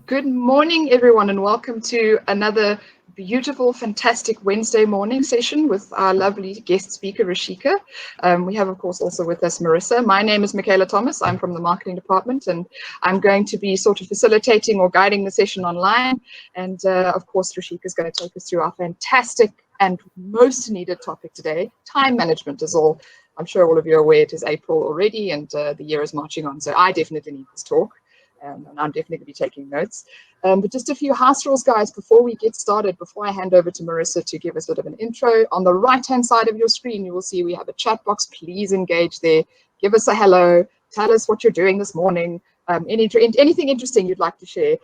Good morning, everyone, and welcome to another beautiful, fantastic Wednesday morning session with our lovely guest speaker, Resheka. We have, of course, also with us Marissa. My name is Michaela Thomas. I'm from the marketing department, and I'm going to be sort of facilitating or guiding the session online. And of course, Resheka is going to take us through our fantastic and most needed topic today. Time management is all. I'm sure all of you are aware it is April already, and the year is marching on. So I definitely need this talk. And I'm definitely going to be taking notes. But just a few house rules, guys, before we get started, before I hand over to Marissa to give us a bit of an intro. On the right-hand side of your screen, you will see we have a chat box. Please engage there. Give us a hello. Tell us what you're doing this morning. Anything interesting you'd like to share.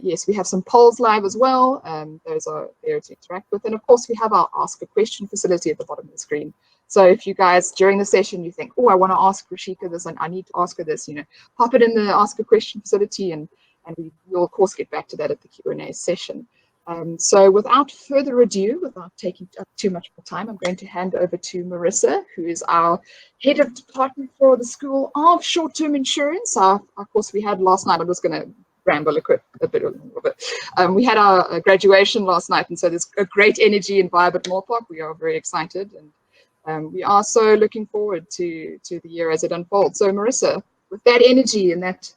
Yes, we have some polls live as well. Those are there to interact with. And of course, we have our Ask a Question facility at the bottom of the screen. So if you guys, during the session, you think, oh, I want to ask Resheka this and I need to ask her this, pop it in the Ask a Question facility and we'll, of course, get back to that at the Q&A session. So without further ado, without taking up too much more time, I'm going to hand over to Marissa, who is our head of department for the School of Short-Term Insurance. Of course, we had last night, I'm just going to ramble a little bit. We had our graduation last night, and so there's a great energy and vibe at Milpark. We are very excited, and we are so looking forward to the year as it unfolds. So Marissa, with that energy and that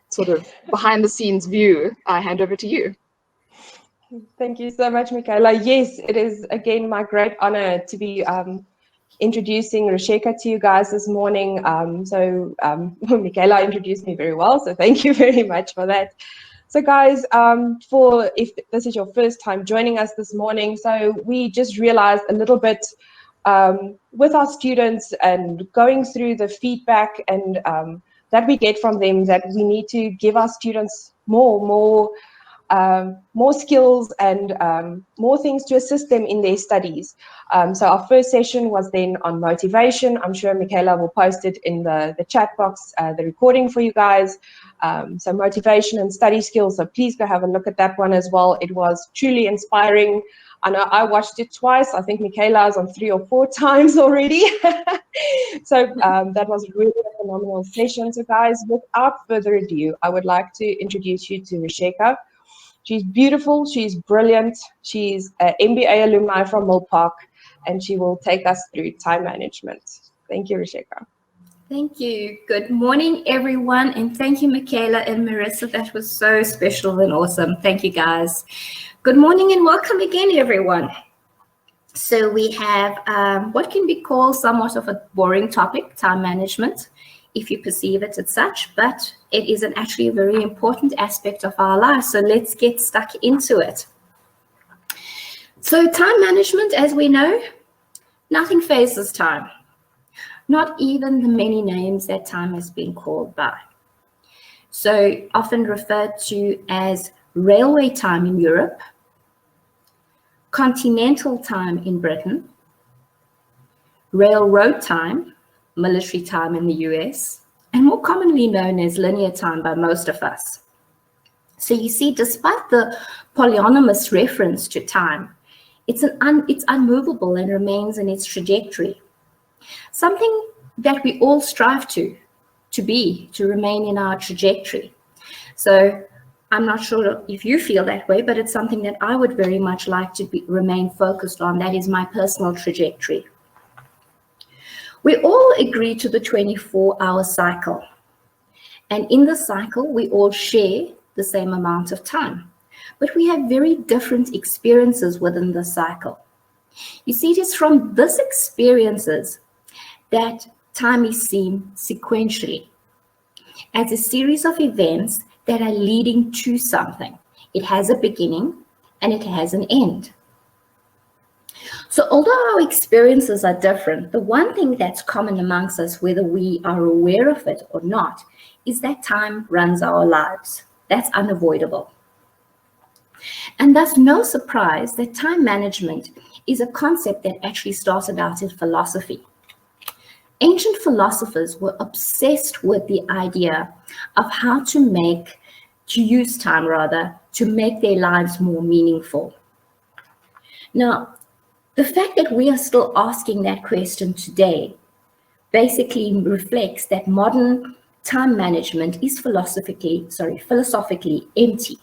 sort of behind the scenes view, I hand over to you. Thank you so much, Michaela. Yes, it is again my great honor to be introducing Resheka to you guys this morning. Michaela introduced me very well, so thank you very much for that. So guys, if this is your first time joining us this morning, so we just realized a little bit with our students and going through the feedback and that we get from them, that we need to give our students more skills and more things to assist them in their studies. So our first session was then on motivation. I'm sure Michaela will post it in the chat box, the recording for you guys. So motivation and study skills. So please go have a look at that one as well. It was truly inspiring. I know I watched it twice. I think Michaela's on 3 or 4 times already. So that was really a phenomenal session. So guys, without further ado, I would like to introduce you to Resheka. She's beautiful, she's brilliant, she's an MBA alumni from Milpark, and she will take us through time management. Thank you, Resheka. Thank you. Good morning, everyone, and thank you, Michaela and Marissa. That was so special and awesome. Thank you, guys. Good morning and welcome again, everyone. So we have what can be called somewhat of a boring topic, time management, if you perceive it as such, but it is actually a very important aspect of our lives. So let's get stuck into it. So time management, as we know, nothing phases time, not even the many names that time has been called by. So often referred to as railway time in Europe, continental time in Britain, railroad time, military time in the US, and more commonly known as linear time by most of us. So you see, despite the polyonymous reference to time, it's unmovable and remains in its trajectory. Something that we all strive to remain in our trajectory. So I'm not sure if you feel that way, but it's something that I would very much like to remain focused on. That is my personal trajectory. We all agree to the 24-hour cycle. And in the cycle, we all share the same amount of time. But we have very different experiences within the cycle. You see, it is from these experiences that time is seen sequentially as a series of events that are leading to something. It has a beginning and it has an end. So although our experiences are different, the one thing that's common amongst us, whether we are aware of it or not, is that time runs our lives. That's unavoidable. And thus no surprise that time management is a concept that actually started out in philosophy. Ancient philosophers were obsessed with the idea of how to use time to make their lives more meaningful. Now, the fact that we are still asking that question today basically reflects that modern time management is philosophically empty.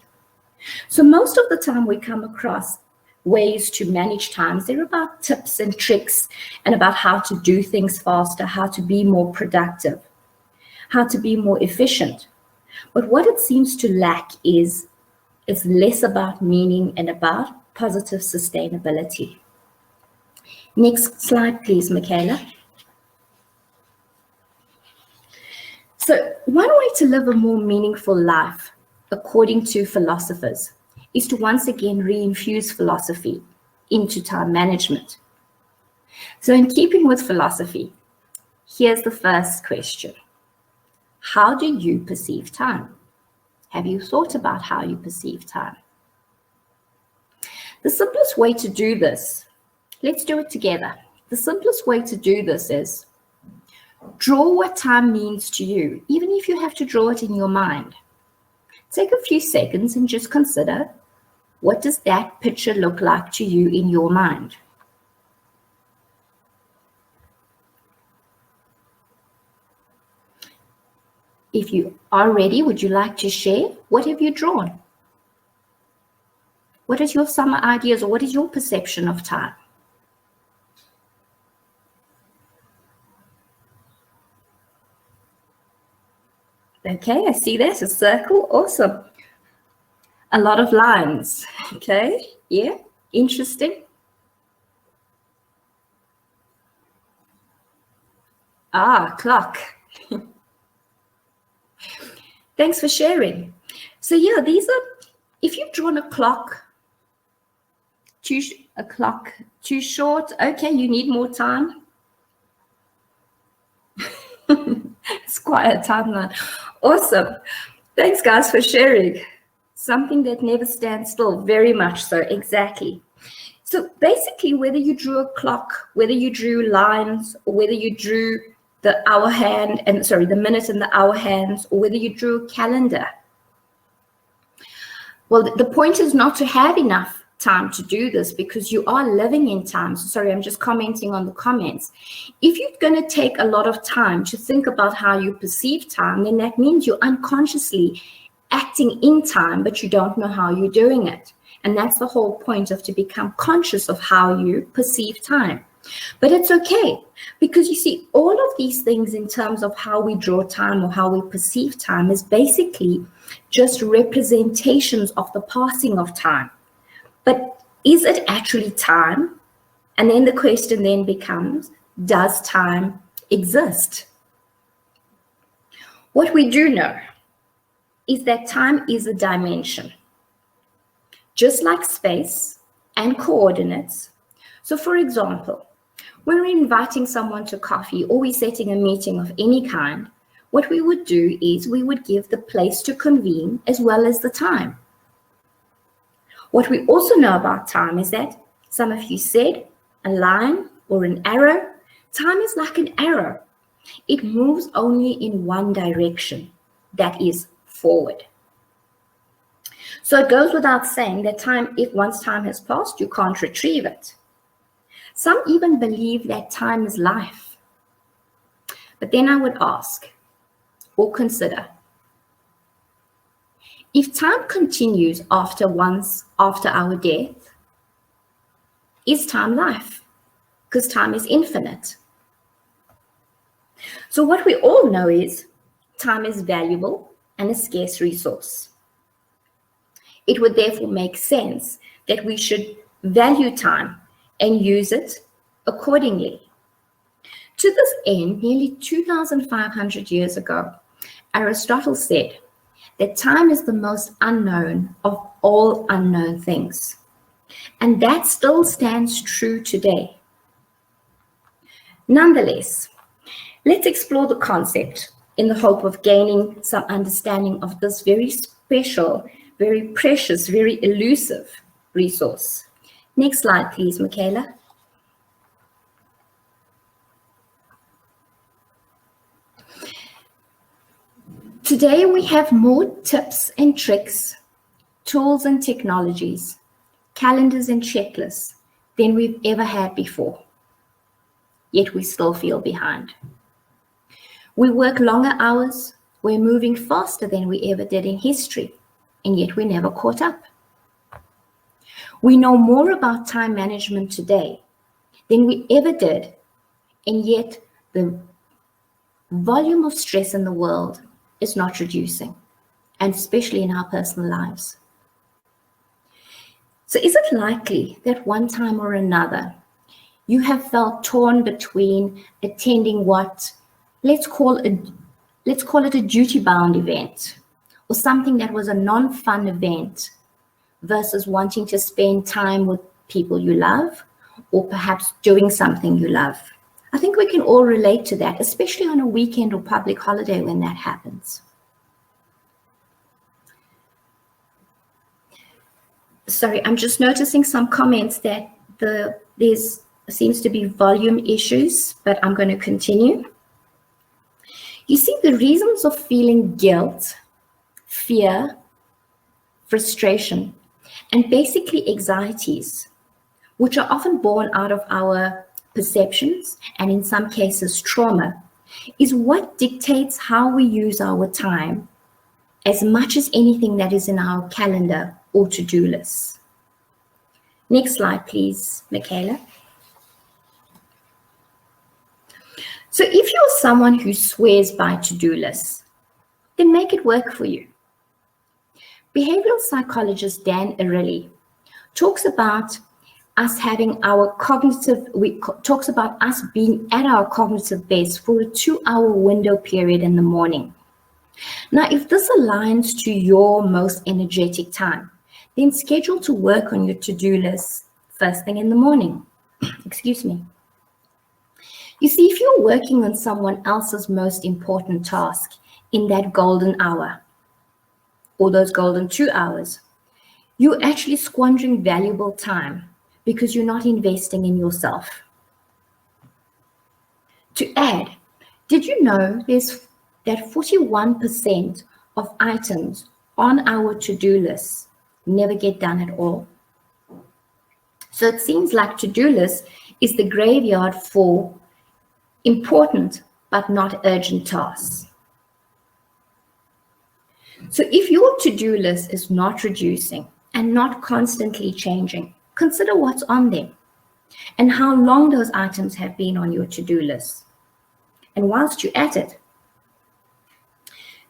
So most of the time we come across ways to manage times. They're about tips and tricks and about how to do things faster, how to be more productive, how to be more efficient. But what it seems to lack is less about meaning and about positive sustainability. Next slide, please, Michaela. So one way to live a more meaningful life, according to philosophers, is to once again reinfuse philosophy into time management. So in keeping with philosophy, here's the first question. How do you perceive time? Have you thought about how you perceive time? The simplest way to do this, let's do it together. The simplest way to do this is draw what time means to you, even if you have to draw it in your mind. Take a few seconds and just consider, what does that picture look like to you in your mind? If you are ready, would you like to share? What have you drawn? What is your summer ideas, or what is your perception of time? Okay, I see that, a circle, awesome. A lot of lines, okay, yeah, interesting. Clock. Thanks for sharing. So yeah, these are, if you've drawn a clock too short, okay, you need more time. It's quite a timeline. Awesome. Thanks, guys, for sharing. Something that never stands still, very much so, exactly. So basically, whether you drew a clock, whether you drew lines, or whether you drew the hour hand, and sorry, the minute and the hour hands, or whether you drew a calendar. Well, the point is not to have enough time to do this, because you are living in time. So sorry, I'm just commenting on the comments. If you're going to take a lot of time to think about how you perceive time, then that means you're unconsciously acting in time, but you don't know how you're doing it. And that's the whole point, of to become conscious of how you perceive time. But it's okay, because you see, all of these things in terms of how we draw time or how we perceive time is basically just representations of the passing of time. But is it actually time? And then the question then becomes, does time exist? What we do know is that time is a dimension, just like space and coordinates. So for example, when we're inviting someone to coffee or we're setting a meeting of any kind, what we would do is we would give the place to convene as well as the time. What we also know about time is that, some of you said, a line or an arrow. Time is like an arrow. It moves only in one direction, that is forward. So it goes without saying that time, if once time has passed, you can't retrieve it. Some even believe that time is life. But then I would ask or consider, if time continues after our death, is time life? Because time is infinite. So what we all know is time is valuable and a scarce resource. It would therefore make sense that we should value time and use it accordingly. To this end, nearly 2,500 years ago, Aristotle said that time is the most unknown of all unknown things. And that still stands true today. Nonetheless, let's explore the concept in the hope of gaining some understanding of this very special, very precious, very elusive resource. Next slide, please, Michaela. Today we have more tips and tricks, tools and technologies, calendars and checklists than we've ever had before. Yet we still feel behind. We work longer hours, We're moving faster than we ever did in history, and yet we never caught up. We know more about time management today than we ever did, and yet the volume of stress in the world is not reducing, and especially in our personal lives. So is it likely that one time or another you have felt torn between attending what, let's call it a duty-bound event, or something that was a non-fun event, versus wanting to spend time with people you love, or perhaps doing something you love? I think we can all relate to that, especially on a weekend or public holiday when that happens. Sorry, I'm just noticing some comments that there's seems to be volume issues, but I'm going to continue. You see, the reasons of feeling guilt, fear, frustration, and basically anxieties, which are often born out of our perceptions and in some cases trauma, is what dictates how we use our time as much as anything that is in our calendar or to-do lists. Next slide, please, Michaela. So if you're someone who swears by to-do lists, then make it work for you. Behavioral psychologist Dan Ariely talks about us having our talks about us being at our cognitive best for a 2-hour window period in the morning. Now, if this aligns to your most energetic time, then schedule to work on your to-do list first thing in the morning. Excuse me. You see, if you're working on someone else's most important task in that golden hour, or those golden 2 hours, you're actually squandering valuable time because you're not investing in yourself. To add, did you know that 41% of items on our to-do list never get done at all? So it seems like to-do list is the graveyard for important but not urgent tasks. So if your to-do list is not reducing and not constantly changing, consider what's on them and how long those items have been on your to-do list. And whilst you're at it,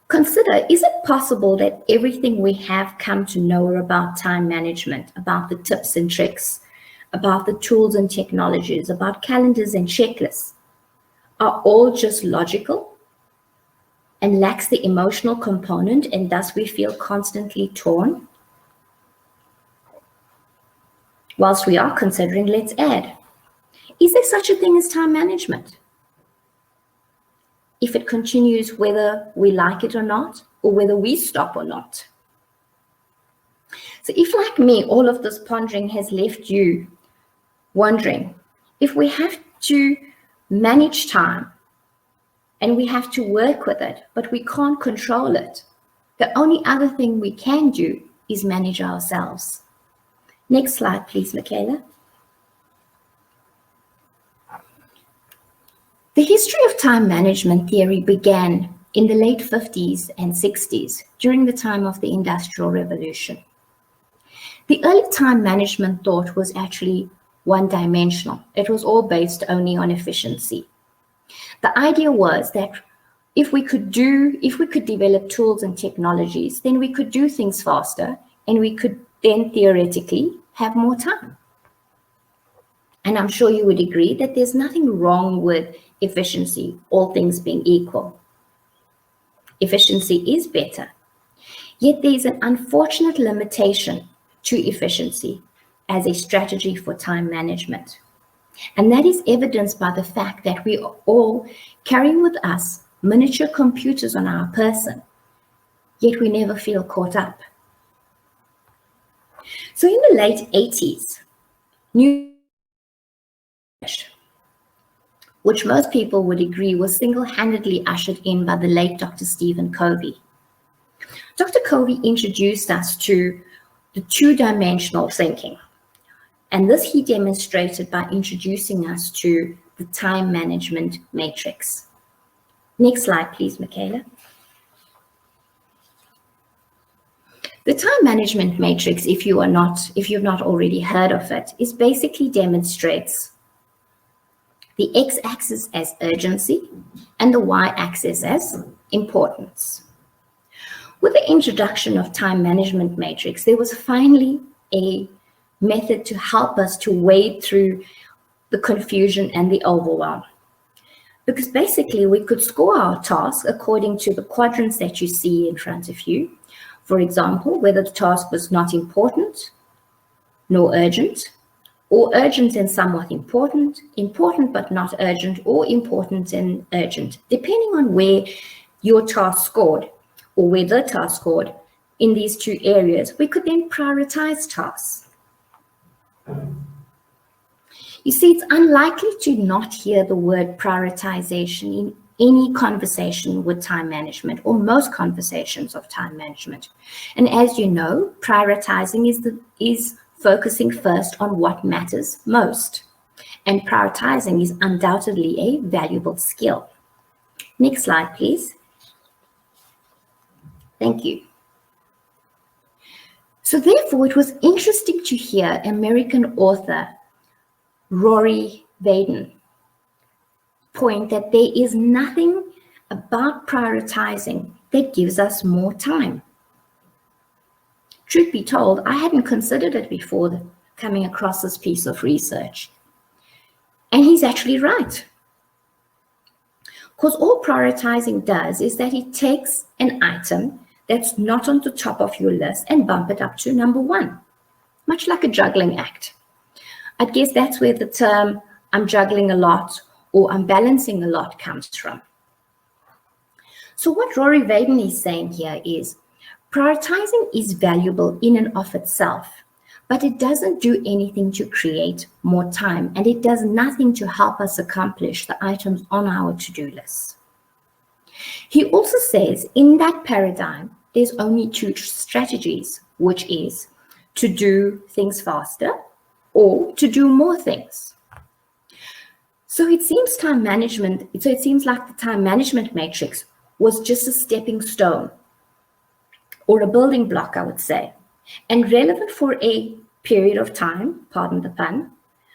consider, is it possible that everything we have come to know about time management, about the tips and tricks, about the tools and technologies, about calendars and checklists, are all just logical and lacks the emotional component, and thus we feel constantly torn? Whilst we are considering, let's add, is there such a thing as time management? If it continues whether we like it or not, or whether we stop or not. So if, like me, all of this pondering has left you wondering, if we have to manage time and we have to work with it, but we can't control it, the only other thing we can do is manage ourselves. Next slide, please, Michaela. The history of time management theory began in the late 50s and 60s during the time of the Industrial Revolution. The early time management thought was actually one-dimensional. It was all based only on efficiency. The idea was that if we could develop tools and technologies, then we could do things faster and we could then theoretically have more time. And I'm sure you would agree that there's nothing wrong with efficiency, all things being equal. Efficiency is better. Yet there's an unfortunate limitation to efficiency as a strategy for time management. And that is evidenced by the fact that we are all carrying with us miniature computers on our person, yet we never feel caught up. So in the late 80s, which most people would agree was single-handedly ushered in by the late Dr. Stephen Covey. Dr. Covey introduced us to the two-dimensional thinking. And this he demonstrated by introducing us to the time management matrix. Next slide, please, Michaela. The time management matrix, if you've not already heard of it, is basically demonstrates the x-axis as urgency and the y-axis as importance. With the introduction of time management matrix, there was finally a method to help us to wade through the confusion and the overwhelm. Because basically we could score our task according to the quadrants that you see in front of you. For example, whether the task was not important nor urgent, or urgent and somewhat important, important but not urgent, or important and urgent, depending on where your task scored or where the task scored in these two areas, we could then prioritize tasks. You see, it's unlikely to not hear the word prioritization in any conversation with time management, or most conversations of time management. And as you know, prioritizing is focusing first on what matters most. And prioritizing is undoubtedly a valuable skill. Next slide, please. Thank you. So therefore, it was interesting to hear American author Rory Vaden point that there is nothing about prioritizing that gives us more time. Truth be told, I hadn't considered it before coming across this piece of research. And he's actually right. Because all prioritizing does is that it takes an item that's not on the top of your list and bump it up to number one, much like a juggling act. I guess that's where the term I'm juggling a lot or I'm balancing a lot comes from. So what Rory Vaden is saying here is, prioritizing is valuable in and of itself, but it doesn't do anything to create more time, and it does nothing to help us accomplish the items on our to-do list. He also says in that paradigm, there's only two strategies, which is to do things faster or to do more things. So it seems like the time management matrix was just a stepping stone or a building block, I would say, and relevant for a period of time, pardon the pun,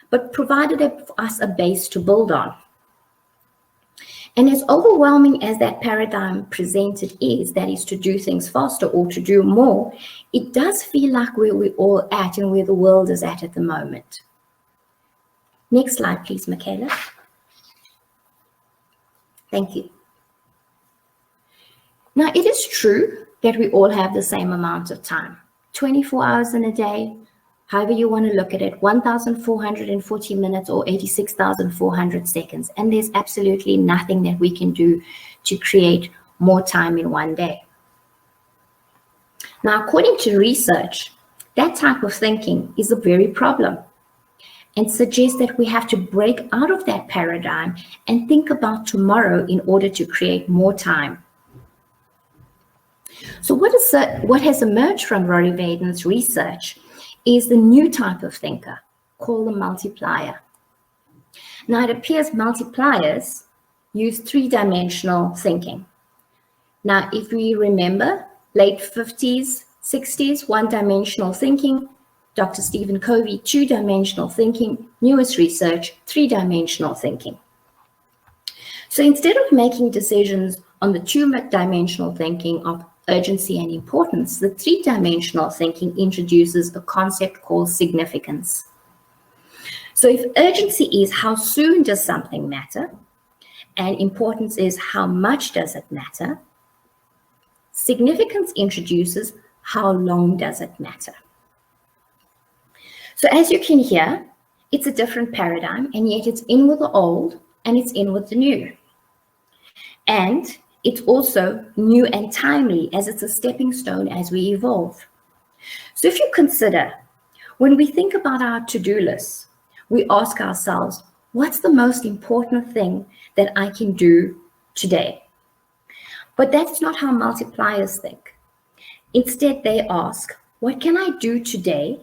but provided us a base to build on. And as overwhelming as that paradigm presented is, that is to do things faster or to do more, it does feel like where we're all at and where the world is at the moment. Next slide, please, Michaela. Thank you. Now, it is true that we all have the same amount of time, 24 hours in a day, however you want to look at it, 1,440 minutes or 86,400 seconds. And there's absolutely nothing that we can do to create more time in one day. Now, according to research, that type of thinking is a very problem and suggests that we have to break out of that paradigm and think about tomorrow in order to create more time. So what has emerged from Rory Vaden's research is the new type of thinker called the multiplier. Now, it appears multipliers use three-dimensional thinking. Now, if we remember, late 50s, 60s, one-dimensional thinking, Dr. Stephen Covey, two-dimensional thinking, newest research, three-dimensional thinking. So instead of making decisions on the two-dimensional thinking of urgency and importance, the three-dimensional thinking introduces a concept called significance. So if urgency is how soon does something matter, and importance is how much does it matter, significance introduces how long does it matter. So as you can hear, it's a different paradigm, and yet it's in with the old and it's in with the new. And it's also new and timely, as it's a stepping stone as we evolve. So if you consider, when we think about our to-do lists, we ask ourselves, what's the most important thing that I can do today? But that's not how multipliers think. Instead, they ask, what can I do today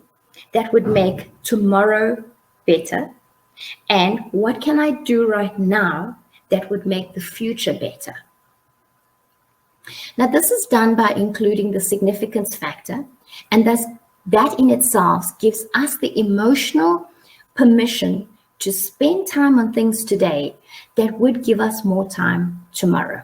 that would make tomorrow better? And what can I do right now that would make the future better? Now, this is done by including the significance factor And thus, that in itself gives us the emotional permission to spend time on things today that would give us more time tomorrow.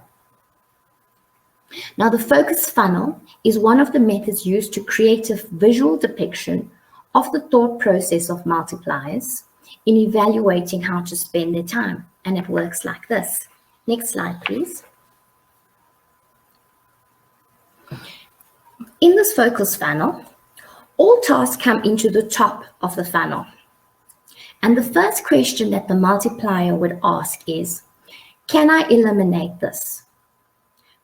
Now, the focus funnel is one of the methods used to create a visual depiction of the thought process of multipliers in evaluating how to spend their time. And it works like this. Next slide, please. In this focus funnel, all tasks come into the top of the funnel. And the first question that the multiplier would ask is, can I eliminate this?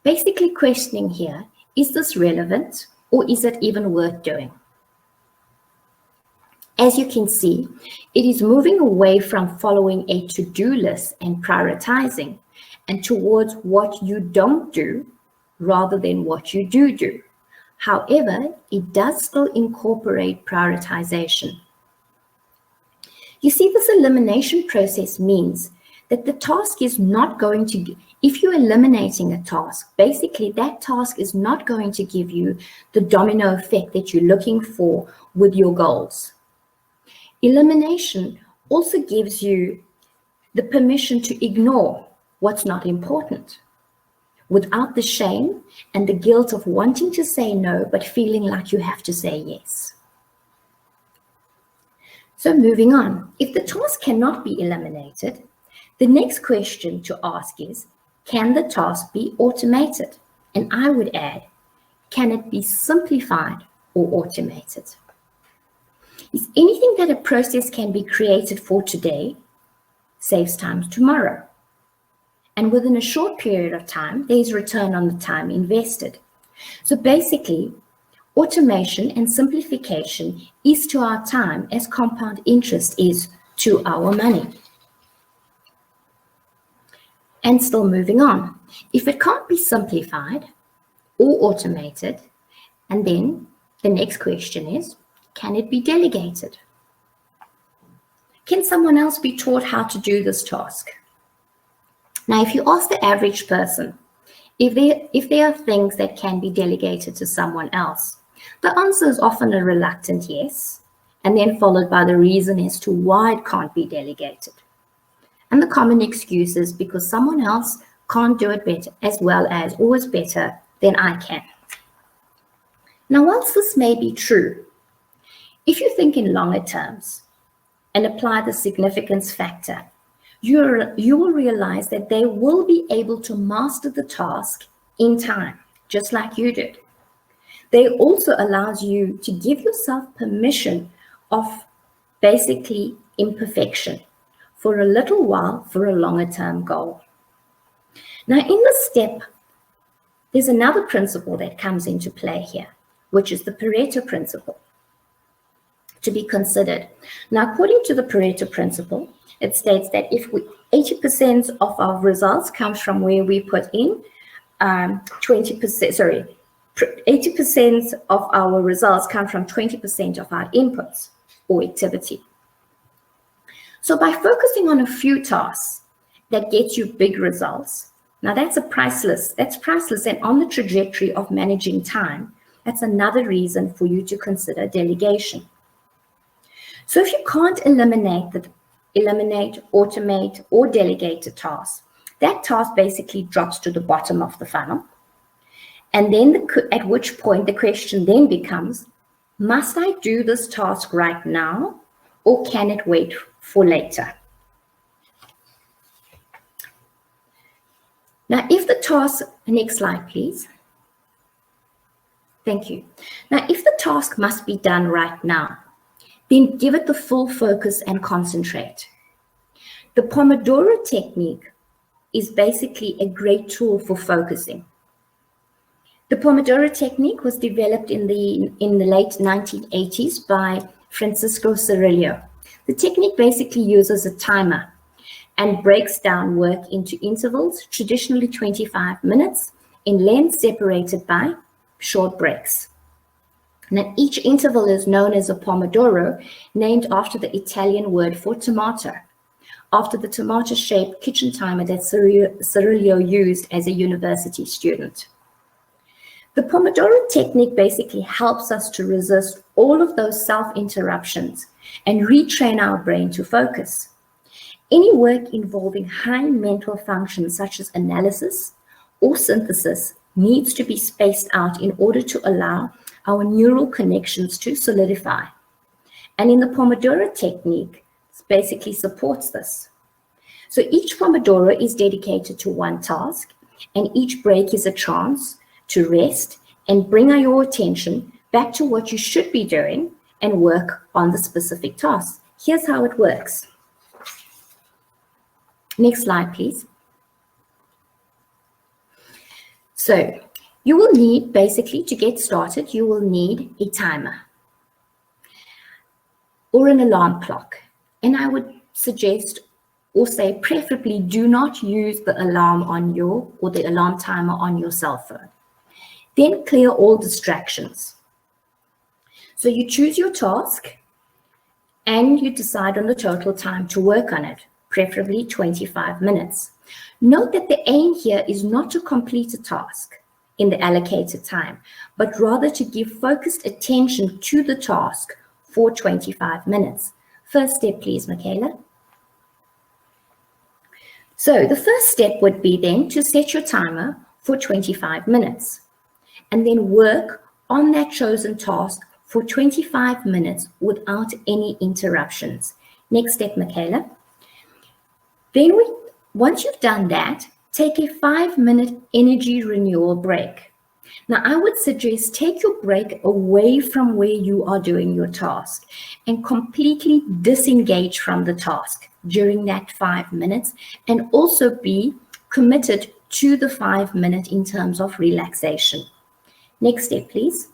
Basically questioning here, is this relevant or is it even worth doing? As you can see, it is moving away from following a to-do list and prioritizing and towards what you don't do rather than what you do. However, it does still incorporate prioritization. You see, this elimination process means that the task is not going to, if you're eliminating a task, basically that task is not going to give you the domino effect that you're looking for with your goals. Elimination also gives you the permission to ignore what's not important without the shame and the guilt of wanting to say no, but feeling like you have to say yes. So moving on, if the task cannot be eliminated, the next question to ask is, can the task be automated? And I would add, can it be simplified or automated? Is anything that a process can be created for today saves time tomorrow? And within a short period of time, there's return on the time invested. So basically, automation and simplification is to our time as compound interest is to our money. And still moving on, if it can't be simplified or automated, and then the next question is, can it be delegated? Can someone else be taught how to do this task? Now, if you ask the average person, if there are things that can be delegated to someone else, the answer is often a reluctant yes, and then followed by the reason as to why it can't be delegated. And the common excuse is because someone else can't do it better, as well as always better than I can. Now, whilst this may be true, if you think in longer terms and apply the significance factor, you will realize that they will be able to master the task in time, just like you did. They also allows you to give yourself permission of basically imperfection for a little while for a longer term goal. Now, in this step, there's another principle that comes into play here, which is the Pareto principle to be considered. Now, according to the Pareto principle, it states that if 80% of our results comes from where we put in 80% of our results come from 20% of our inputs or activity. So by focusing on a few tasks that get you big results, now that's priceless and on the trajectory of managing time, that's another reason for you to consider delegation. So if you can't eliminate, automate, or delegate a task, that task basically drops to the bottom of the funnel. And then at which point the question then becomes, must I do this task right now or can it wait for later? Now, if the task, next slide, please. Thank you. Now, if the task must be done right now, then give it the full focus and concentrate. The Pomodoro technique is basically a great tool for focusing. The Pomodoro technique was developed in the late 1980s by Francisco Cirillo. The technique basically uses a timer and breaks down work into intervals, traditionally 25 minutes in length, separated by short breaks. Now, each interval is known as a pomodoro, named after the Italian word for tomato, after the tomato-shaped kitchen timer that Cirillo used as a university student. The Pomodoro technique basically helps us to resist all of those self-interruptions and retrain our brain to focus. Any work involving high mental functions such as analysis or synthesis needs to be spaced out in order to allow our neural connections to solidify. And in the Pomodoro technique, it basically supports this. So each Pomodoro is dedicated to one task, and each break is a chance to rest and bring your attention back to what you should be doing and work on the specific task. Here's how it works. Next slide, please. So you will need, basically, to get started, you will need a timer or an alarm clock. And I would suggest or say preferably do not use the alarm on or the alarm timer on your cell phone. Then clear all distractions. So you choose your task and you decide on the total time to work on it, preferably 25 minutes. Note that the aim here is not to complete a task in the allocated time, but rather to give focused attention to the task for 25 minutes. First step, please, Michaela. So the first step would be then to set your timer for 25 minutes and then work on that chosen task for 25 minutes without any interruptions. Next step, Michaela. Then once you've done that, take a 5-minute energy renewal break. Now, I would suggest take your break away from where you are doing your task and completely disengage from the task during that 5 minutes, and also be committed to the 5 minutes in terms of relaxation. Next step, please.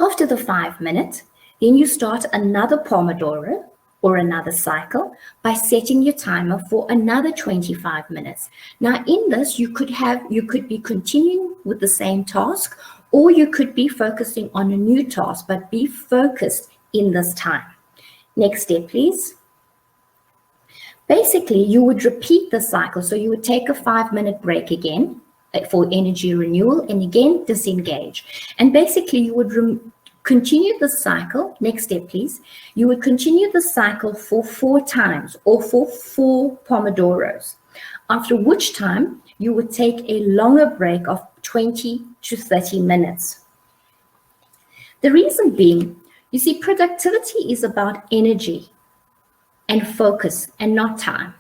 After the 5 minutes, then you start another Pomodoro or another cycle by setting your timer for another 25 minutes. Now in this, you could be continuing with the same task, or you could be focusing on a new task, but be focused in this time. Next step, please. Basically, you would repeat the cycle. So you would take a 5-minute break again for energy renewal and again disengage. And basically you would continue the cycle. Next step, please. You would continue the cycle for 4 times or for 4 Pomodoros, after which time you would take a longer break of 20 to 30 minutes. The reason being, you see, productivity is about energy and focus and not time.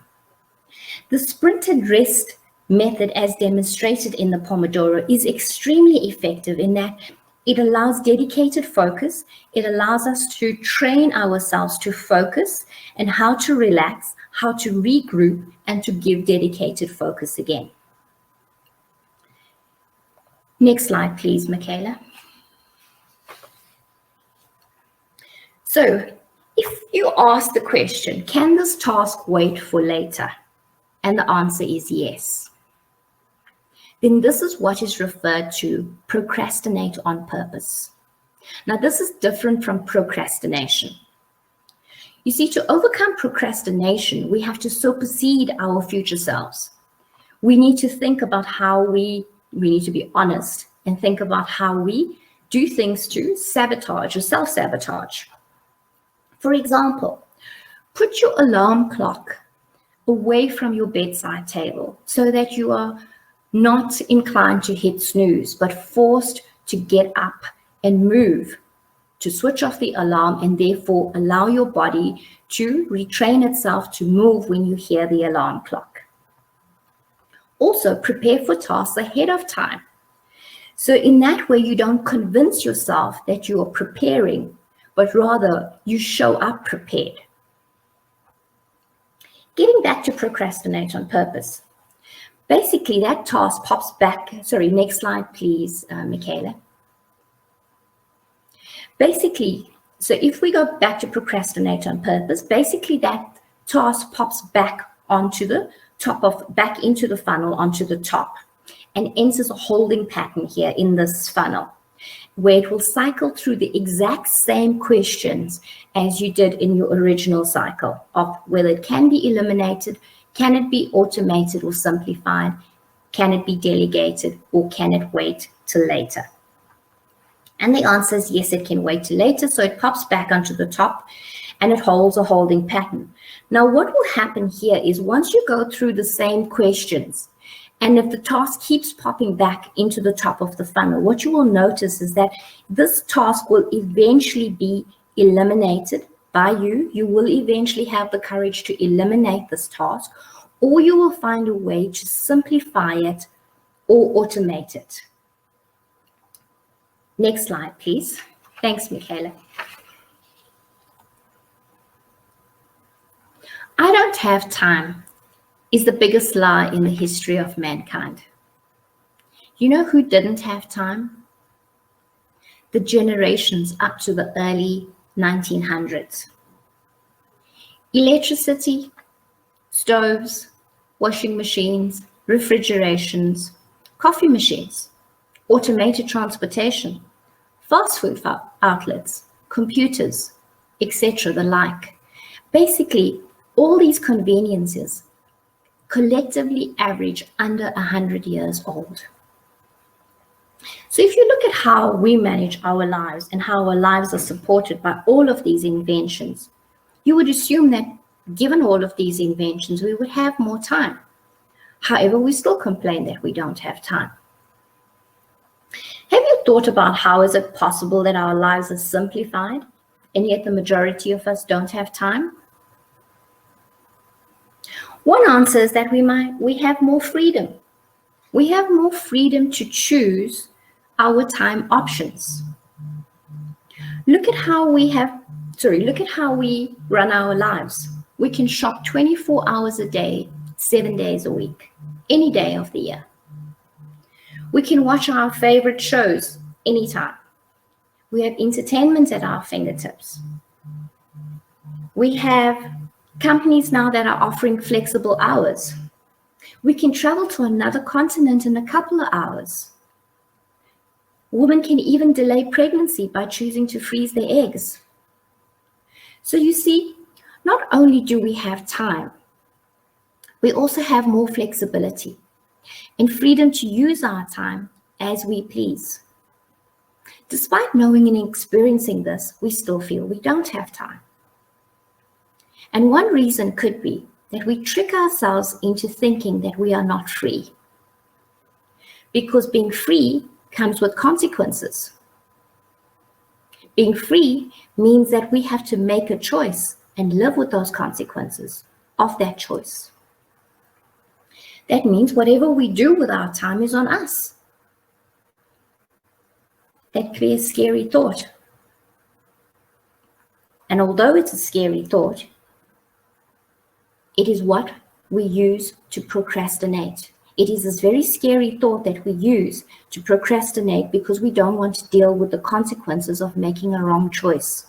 The sprint and rest method, as demonstrated in the Pomodoro, is extremely effective in that it allows dedicated focus. It allows us to train ourselves to focus and how to relax, how to regroup, and to give dedicated focus again. Next slide, please, Michaela. So, if you ask the question, can this task wait for later? And the answer is yes. Then this is what is referred to procrastinate on purpose. Now, this is different from procrastination. You see, to overcome procrastination, we have to supersede our future selves. We need to think about how we need to be honest and think about how we do things to sabotage or self-sabotage. For example, put your alarm clock away from your bedside table so that you are not inclined to hit snooze, but forced to get up and move, to switch off the alarm and therefore allow your body to retrain itself to move when you hear the alarm clock. Also, prepare for tasks ahead of time. So in that way, you don't convince yourself that you are preparing, but rather you show up prepared. Getting back to procrastinate on purpose. Basically, that task pops back. Sorry, next slide, please, Michaela. Basically, so if we go back to procrastinate on purpose, basically that task pops back onto the top back into the funnel, onto the top, and enters a holding pattern here in this funnel, where it will cycle through the exact same questions as you did in your original cycle of whether it can be eliminated, can it be automated or simplified, can it be delegated, or can it wait till later? And the answer is yes, it can wait till later. So it pops back onto the top and it holds a holding pattern. Now, what will happen here is once you go through the same questions, and if the task keeps popping back into the top of the funnel, what you will notice is that this task will eventually be eliminated by you. You will eventually have the courage to eliminate this task, or you will find a way to simplify it or automate it. Next slide, please. Thanks, Michaela. I don't have time is the biggest lie in the history of mankind. You know who didn't have time? The generations up to the early 1900s. Electricity, stoves, washing machines, refrigerations, coffee machines, automated transportation, fast food outlets, computers, etc., the like. Basically, all these conveniences collectively average under 100 years old. So if you look at how we manage our lives and how our lives are supported by all of these inventions, you would assume that given all of these inventions, we would have more time. However, we still complain that we don't have time. Have you thought about how is it possible that our lives are simplified and yet the majority of us don't have time? One answer is that we have more freedom. We have more freedom to choose our time options. Look at how we run our lives. We can shop 24 hours a day, 7 days a week, any day of the year. We can watch our favorite shows anytime. We have entertainment at our fingertips. We have companies now that are offering flexible hours. We can travel to another continent in a couple of hours. Women can even delay pregnancy by choosing to freeze their eggs. So you see, not only do we have time, we also have more flexibility and freedom to use our time as we please. Despite knowing and experiencing this, we still feel we don't have time. And one reason could be that we trick ourselves into thinking that we are not free. Because being free comes with consequences. Being free means that we have to make a choice and live with those consequences of that choice. That means whatever we do with our time is on us. That creates a scary thought. And although it's a scary thought, it is what we use to procrastinate. It is this very scary thought that we use to procrastinate because we don't want to deal with the consequences of making a wrong choice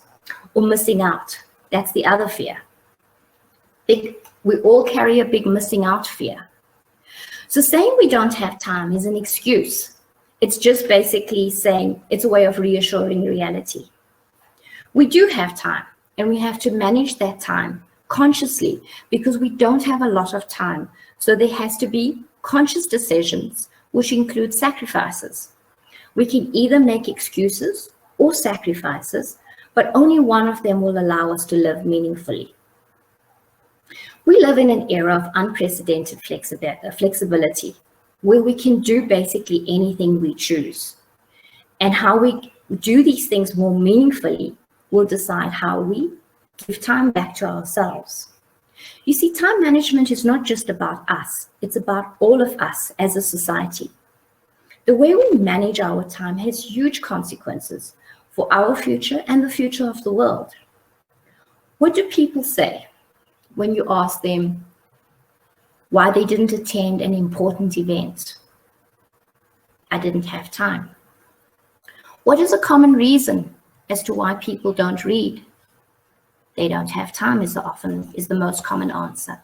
or missing out. That's the other fear. We all carry a big missing out fear. So saying we don't have time is an excuse. It's just basically saying it's a way of reassuring reality. We do have time, and we have to manage that time consciously because we don't have a lot of time. So there has to be conscious decisions, which include sacrifices. We can either make excuses or sacrifices, but only one of them will allow us to live meaningfully. We live in an era of unprecedented flexibility, where we can do basically anything we choose. And how we do these things more meaningfully will decide how we give time back to ourselves. You see, time management is not just about us, it's about all of us as a society. The way we manage our time has huge consequences for our future and the future of the world. What do people say when you ask them why they didn't attend an important event? I didn't have time. What is a common reason as to why people don't read? They don't have time is the most common answer.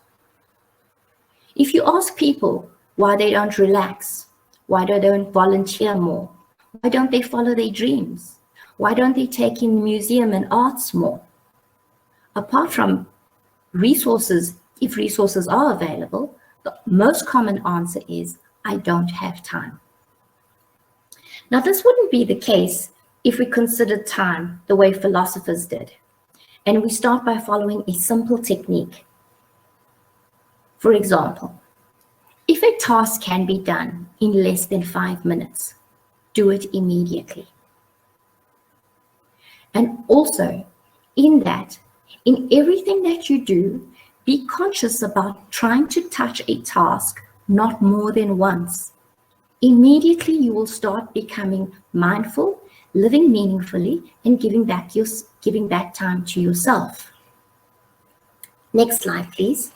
If you ask people why they don't relax, why they don't volunteer more, why don't they follow their dreams, why don't they take in museum and arts more? Apart from resources, if resources are available, the most common answer is, I don't have time. Now, this wouldn't be the case if we considered time the way philosophers did. And we start by following a simple technique. For example, if a task can be done in less than 5 minutes, do it immediately. And also, in everything that you do, be conscious about trying to touch a task not more than once. Immediately, you will start becoming mindful, living meaningfully, and giving back time to yourself. Next slide, please.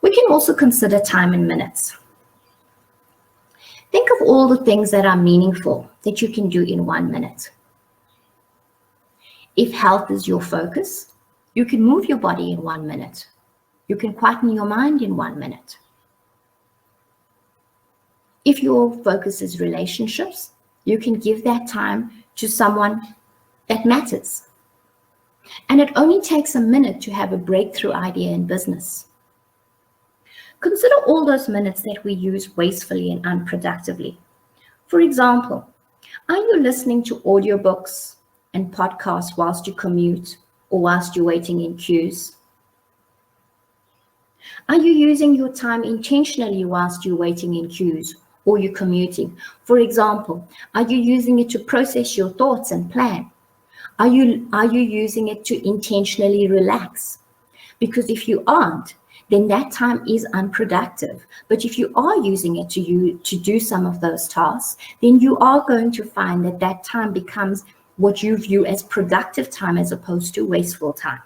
We can also consider time in minutes. Think of all the things that are meaningful that you can do in 1 minute. If health is your focus, you can move your body in 1 minute. You can quieten your mind in 1 minute. If your focus is relationships, you can give that time to someone that matters. And it only takes a minute to have a breakthrough idea in business. Consider all those minutes that we use wastefully and unproductively. For example, are you listening to audiobooks and podcasts whilst you commute or whilst you're waiting in queues? Are you using your time intentionally whilst you're waiting in queues or you're commuting? For example, are you using it to process your thoughts and plan? Are you using it to intentionally relax? Because if you aren't, then that time is unproductive. But if you are using it to do some of those tasks, then you are going to find that that time becomes what you view as productive time as opposed to wasteful time.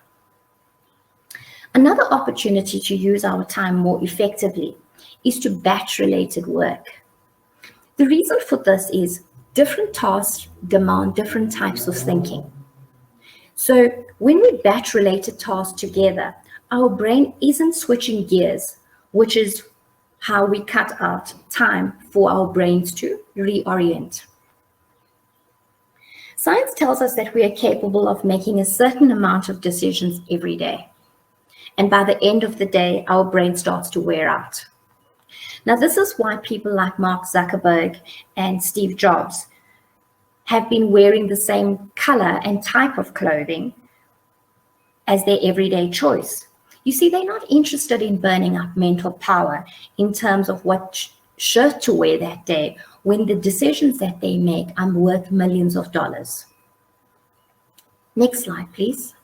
Another opportunity to use our time more effectively is to batch-related work. The reason for this is different tasks demand different types of thinking. So when we batch-related tasks together, our brain isn't switching gears, which is how we cut out time for our brains to reorient. Science tells us that we are capable of making a certain amount of decisions every day. And by the end of the day, our brain starts to wear out. Now, this is why people like Mark Zuckerberg and Steve Jobs have been wearing the same color and type of clothing as their everyday choice. You see, they're not interested in burning up mental power in terms of what shirt to wear that day when the decisions that they make are worth millions of dollars. Next slide, please.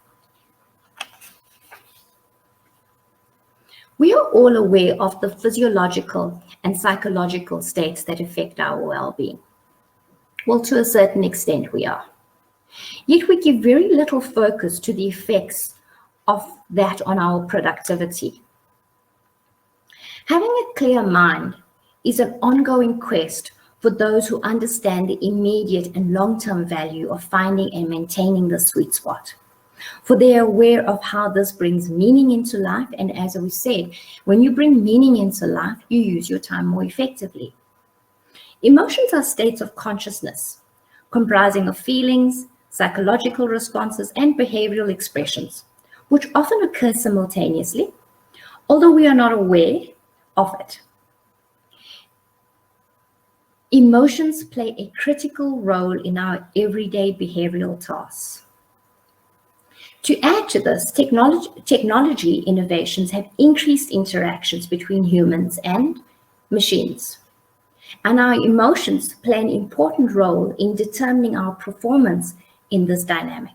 We are all aware of the physiological and psychological states that affect our well-being. Well, to a certain extent we are. Yet we give very little focus to the effects of that on our productivity. Having a clear mind is an ongoing quest for those who understand the immediate and long-term value of finding and maintaining the sweet spot. For they are aware of how this brings meaning into life, and as we said, when you bring meaning into life, you use your time more effectively. Emotions are states of consciousness, comprising of feelings, psychological responses, and behavioral expressions, which often occur simultaneously, although we are not aware of it. Emotions play a critical role in our everyday behavioral tasks. To add to this, technology innovations have increased interactions between humans and machines. And our emotions play an important role in determining our performance in this dynamic.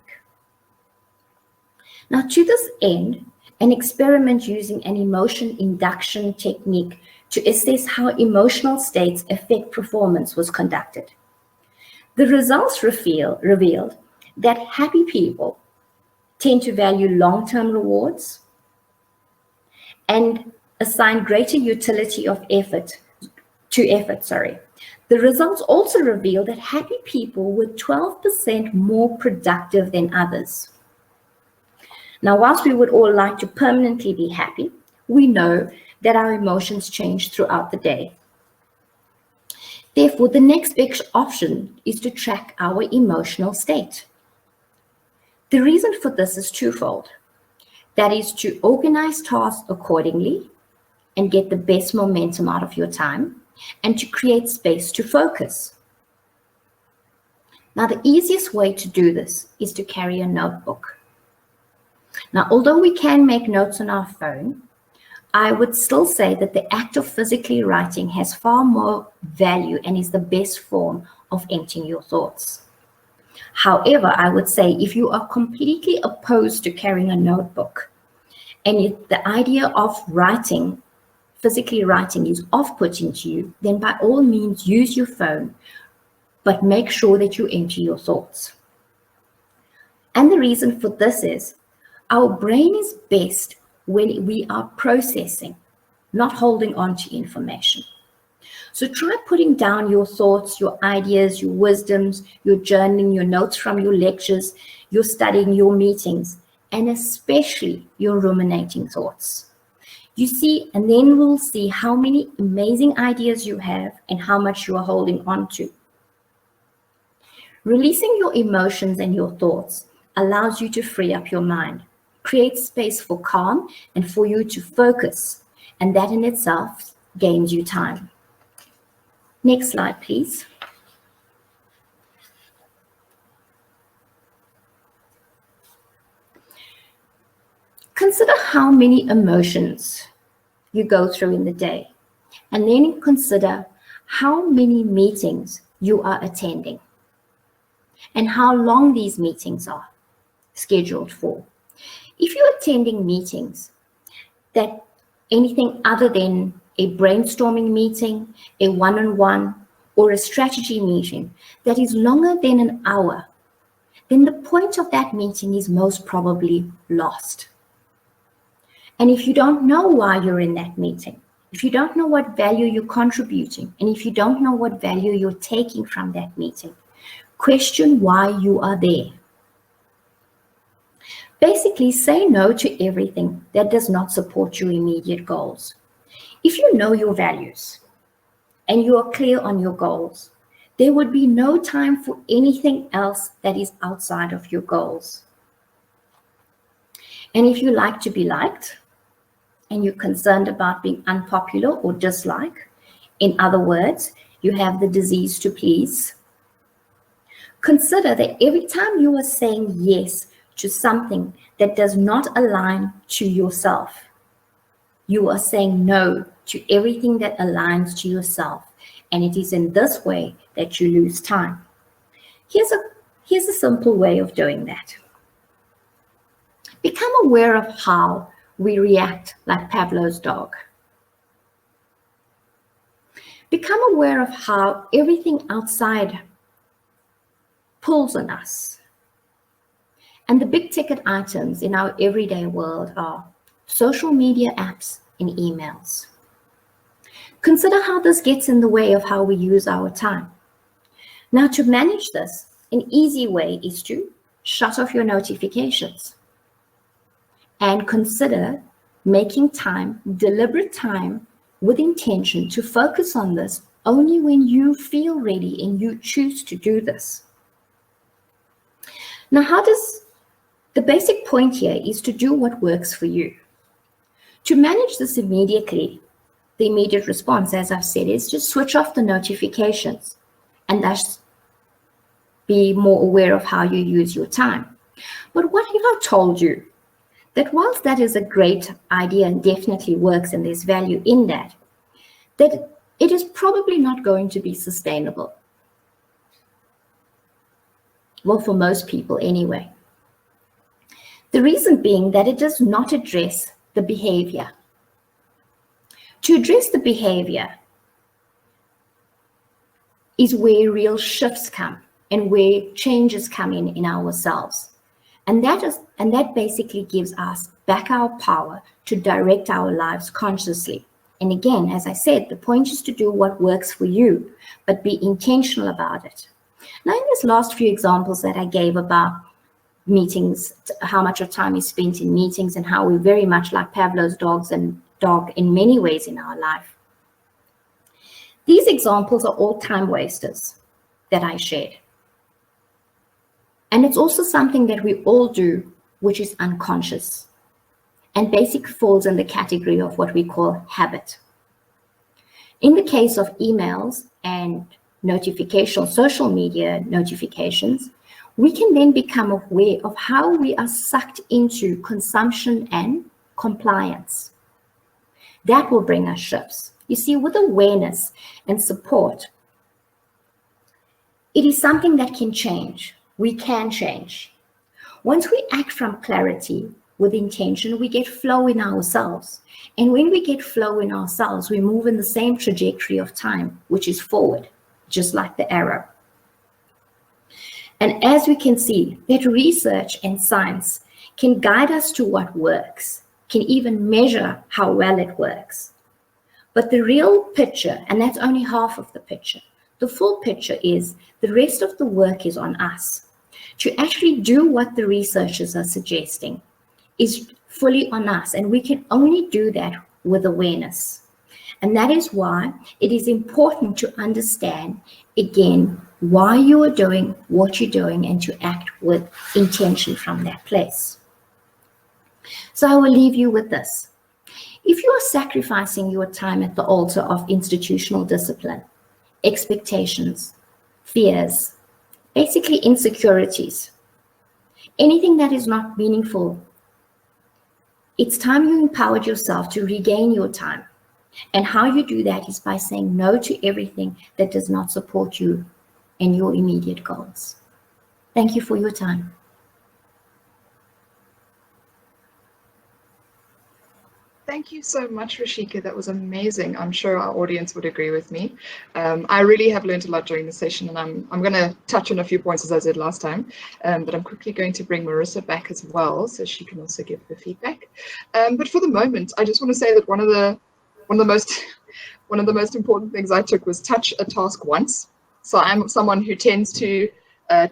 Now, to this end, an experiment using an emotion induction technique to assess how emotional states affect performance was conducted. The results revealed that happy people tend to value long-term rewards and assign greater utility of effort. The results also reveal that happy people were 12% more productive than others. Now, whilst we would all like to permanently be happy, we know that our emotions change throughout the day. Therefore, the next big option is to track our emotional state. The reason for this is twofold. That is to organize tasks accordingly and get the best momentum out of your time, and to create space to focus. Now, the easiest way to do this is to carry a notebook. Now, although we can make notes on our phone, I would still say that the act of physically writing has far more value and is the best form of emptying your thoughts. However, I would say if you are completely opposed to carrying a notebook, and if the idea of writing, physically writing, is off-putting to you, then by all means use your phone, but make sure that you empty your thoughts. And the reason for this is our brain is best when we are processing, not holding on to information. So try putting down your thoughts, your ideas, your wisdoms, your journaling, your notes from your lectures, your studying, your meetings, and especially your ruminating thoughts. You see, and then we'll see how many amazing ideas you have and how much you are holding on to. Releasing your emotions and your thoughts allows you to free up your mind, create space for calm and for you to focus, and that in itself gains you time. Next slide, please. Consider how many emotions you go through in the day, and then consider how many meetings you are attending and how long these meetings are scheduled for. If you're attending meetings that anything other than a brainstorming meeting, a one-on-one, or a strategy meeting that is longer than an hour, then the point of that meeting is most probably lost. And if you don't know why you're in that meeting, if you don't know what value you're contributing, and if you don't know what value you're taking from that meeting, question why you are there. Basically, say no to everything that does not support your immediate goals. If you know your values and you are clear on your goals, there would be no time for anything else that is outside of your goals. And if you like to be liked, and you're concerned about being unpopular or disliked, in other words, you have the disease to please, consider that every time you are saying yes to something that does not align to yourself, you are saying no to everything that aligns to yourself. And it is in this way that you lose time. Here's a simple way of doing that. Become aware of how we react like Pavlov's dog. Become aware of how everything outside pulls on us. And the big ticket items in our everyday world are social media apps and emails. Consider how this gets in the way of how we use our time. Now, to manage this, an easy way is to shut off your notifications and consider making time, deliberate time, with intention to focus on this only when you feel ready and you choose to do this. Now, the basic point here is to do what works for you. To manage this immediately, the immediate response, as I've said, is just switch off the notifications and thus be more aware of how you use your time. But what if I told you that whilst that is a great idea and definitely works and there's value in that it is probably not going to be sustainable? Well, for most people anyway. The reason being that it does not address the behavior. To address the behavior is where real shifts come and where changes come in ourselves. And that basically gives us back our power to direct our lives consciously. And again, as I said, the point is to do what works for you, but be intentional about it. Now, in these last few examples that I gave about meetings, how much of time is spent in meetings and how we're very much like Pavlov's dog in many ways in our life. These examples are all time wasters that I shared. And it's also something that we all do, which is unconscious. and basically falls in the category of what we call habit. In the case of emails and social media notifications, we can then become aware of how we are sucked into consumption and compliance. That will bring us shifts. You see, with awareness and support, it is something that can change. We can change. Once we act from clarity with intention, we get flow in ourselves. And when we get flow in ourselves, we move in the same trajectory of time, which is forward, just like the arrow. And as we can see, that research and science can guide us to what works, can even measure how well it works. But the real picture, and that's only half of the picture, the full picture is the rest of the work is on us. To actually do what the researchers are suggesting is fully on us, and we can only do that with awareness. And that is why it is important to understand, again, why you are doing what you're doing and to act with intention from that place. So I will leave you with this. If you are sacrificing your time at the altar of institutional discipline, expectations, fears, basically insecurities, anything that is not meaningful, it's time you empowered yourself to regain your time. And how you do that is by saying no to everything that does not support you and your immediate goals. Thank you for your time. Thank you so much, Resheka. That was amazing. I'm sure our audience would agree with me. I really have learned a lot during the session, and I'm going to touch on a few points as I did last time, but I'm quickly going to bring Marissa back as well, so she can also give her feedback. But for the moment, I just want to say that one of the most important things I took was touch a task once. So I'm someone who tends to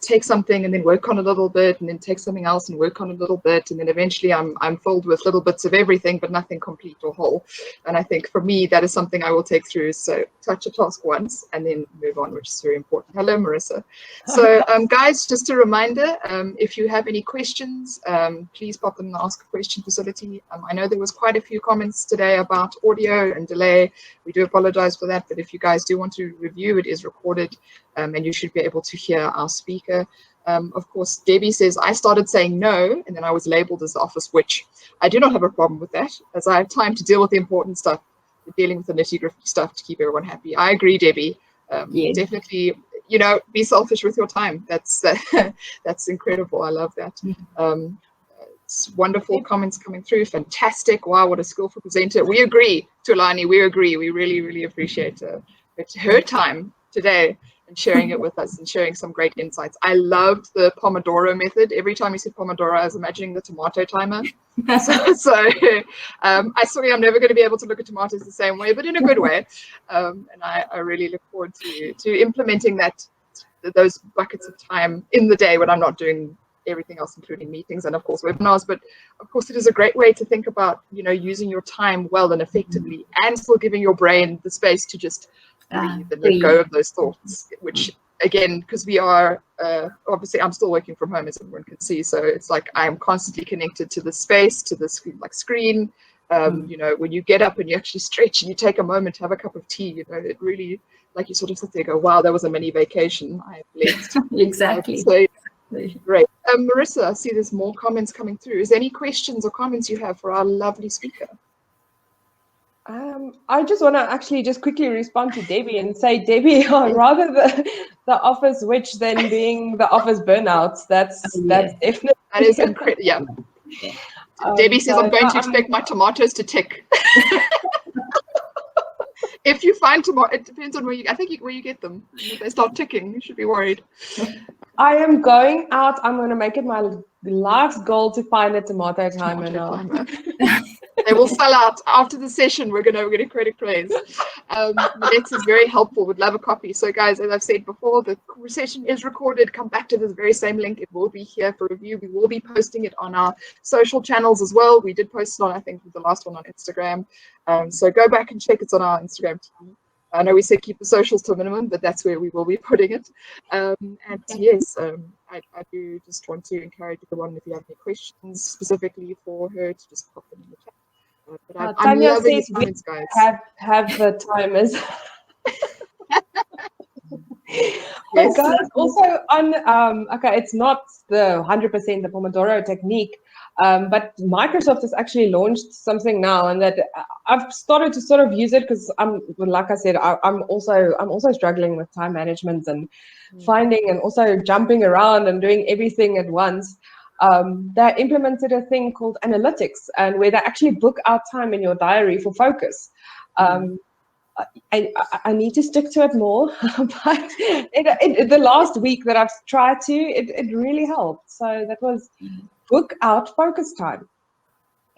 take something and then work on a little bit, and then take something else and work on a little bit, and then eventually I'm filled with little bits of everything, but nothing complete or whole. And I think for me, that is something I will take through. So touch a task once and then move on, which is very important. Hello, Marissa. So guys, just a reminder, if you have any questions, please pop them in the Ask a Question facility. I know there was quite a few comments today about audio and delay. We do apologize for that, but if you guys do want to review, it is recorded, and you should be able to hear our speaker. Of course, Debbie says, I started saying no, and then I was labeled as the office witch. I do not have a problem with that, as I have time to deal with the important stuff, dealing with the nitty-gritty stuff to keep everyone happy. I agree, Debbie. Yes. Definitely, be selfish with your time. That's that's incredible. I love that. It's wonderful comments coming through. Fantastic. Wow, what a skillful presenter. We agree, Tulani, we agree. We really, really appreciate her time today and sharing it with us and sharing some great insights. I loved the Pomodoro method. Every time you said Pomodoro, I was imagining the tomato timer. So I swear I'm never going to be able to look at tomatoes the same way, but in a good way. And I really look forward to implementing those buckets of time in the day when I'm not doing everything else, including meetings and of course webinars. But of course it is a great way to think about using your time well and effectively, and still giving your brain the space to just breathe and let go of those thoughts, which again, because we are obviously I'm still working from home, as everyone can see, so it's like I'm constantly connected to the space, to the screen. When you get up and you actually stretch and you take a moment to have a cup of tea, it really, like, you sort of sit there and go, wow, that was a mini vacation. I have blessed. Exactly. So, great. Marissa, I see there's more comments coming through. Is there any questions or comments you have for our lovely speaker? I just want to actually just quickly respond to Debbie and say, Debbie, rather the office witch than being the office burnout. That's definitely. That is incredible. Yeah. Debbie says, I'm going to expect my tomatoes to tick. If you find tomato, it depends on where you get them. If they start ticking, you should be worried. I am going out. I'm going to make it my life's goal to find a tomato timer now. They will sell out after the session. We're gonna create a craze. This is very helpful. Would love a copy. So guys, as I've said before, the session is recorded. Come back to this very same link. It will be here for review. We will be posting it on our social channels as well. We did post it on, I think, the last one on Instagram. So go back and check. It's on our Instagram team. I know we said keep the socials to a minimum, but that's where we will be putting it. And yes, I do just want to encourage everyone, if you have any questions specifically for her, to just pop them in the But I'm Tanya loving says the comments, guys. have the timers. But Yes. guys, also on okay, it's not the 100% the Pomodoro technique, but Microsoft has actually launched something now, and that I've started to sort of use it because like I said, I'm also struggling with time management and finding and also jumping around and doing everything at once. They implemented a thing called analytics, and where they actually book out time in your diary for focus. I need to stick to it more, but the last week that I've tried to, it really helped. So that was book out focus time.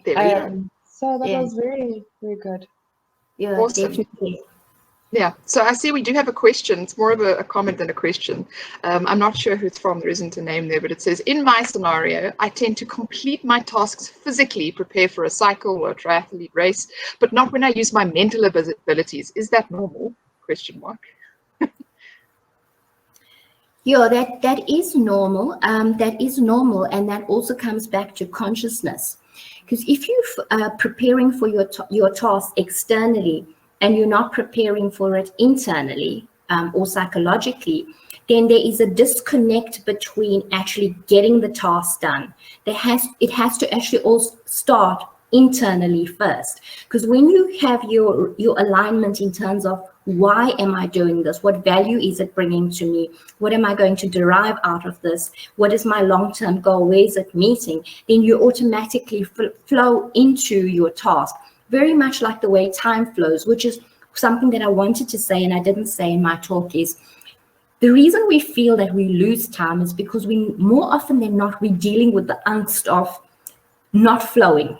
So that was very, very good. Yeah, Awesome. definitely. Yeah, so I see we do have a question. It's more of a comment than a question. I'm not sure who it's from. There isn't a name there, but it says, in my scenario, I tend to complete my tasks physically, prepare for a cycle or a triathlete race, but not when I use my mental abilities. Is that normal? Question mark. Yeah, that is normal. That is normal, and that also comes back to consciousness. Because if you're preparing for your task externally and you're not preparing for it internally or psychologically, then there is a disconnect between actually getting the task done. It has to actually all start internally first. Because when you have your alignment in terms of why am I doing this? What value is it bringing to me? What am I going to derive out of this? What is my long-term goal? Where is it meeting? Then you automatically flow into your task, very much like the way time flows, which is something that I wanted to say and I didn't say in my talk is, the reason we feel that we lose time is because we, more often than not, we're dealing with the angst of not flowing.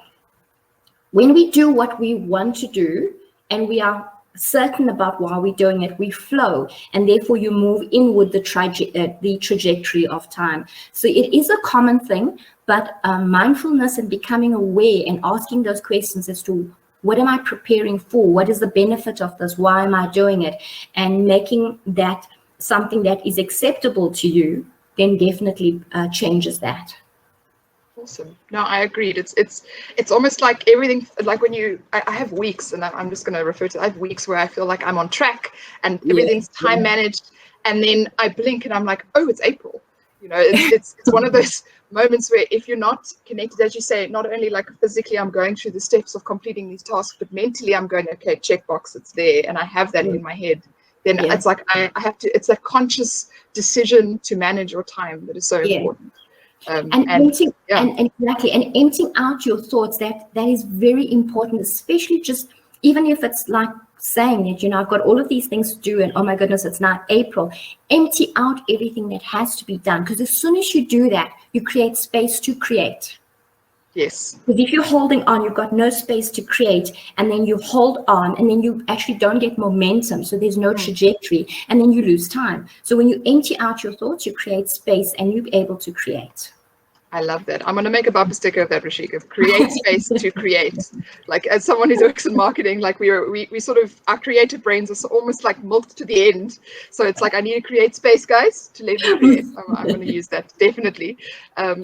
When we do what we want to do and we are certain about why we're doing it, we flow, and therefore you move in with the trajectory of time. So it is a common thing, but mindfulness and becoming aware and asking those questions as to what am I preparing for? What is the benefit of this? Why am I doing it? And making that something that is acceptable to you, then definitely changes that. Awesome. No, I agreed. It's almost like everything, like when I have weeks, and I'm just going to refer to, I have weeks where I feel like I'm on track and everything's time managed, and then I blink and I'm like, oh, it's April. You know, it's one of those moments where if you're not connected, as you say, not only like physically I'm going through the steps of completing these tasks, but mentally I'm going, okay, checkbox, it's there, and I have that in my head. Then it's like I have to, it's a conscious decision to manage your time that is so important. Exactly, and emptying out your thoughts, that is very important, especially just even if it's like saying that, you know, I've got all of these things to do and oh my goodness, it's now April. Empty out everything that has to be done, because as soon as you do that, you create space to create. Yes. Because if you're holding on, you've got no space to create, and then you hold on, and then you actually don't get momentum, so there's no trajectory, and then you lose time. So when you empty out your thoughts, you create space, and you're able to create. I love that. I'm going to make a bumper sticker of that, Resheka. Create space to create. Like, as someone who works in marketing, like we sort of, our creative brains are almost like milked to the end. So it's like, I need to create space, guys, to let me create. I'm going to use that, definitely.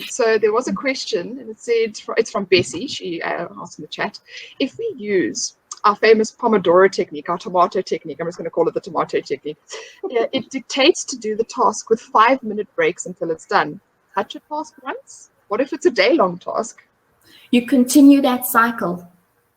So there was a question, and it said, it's from Bessie. She asked in the chat, if we use our famous Pomodoro technique, our tomato technique, I'm just going to call it the tomato technique, it dictates to do the task with 5-minute breaks until it's done. Touch a task once? What if it's a day-long task? You continue that cycle.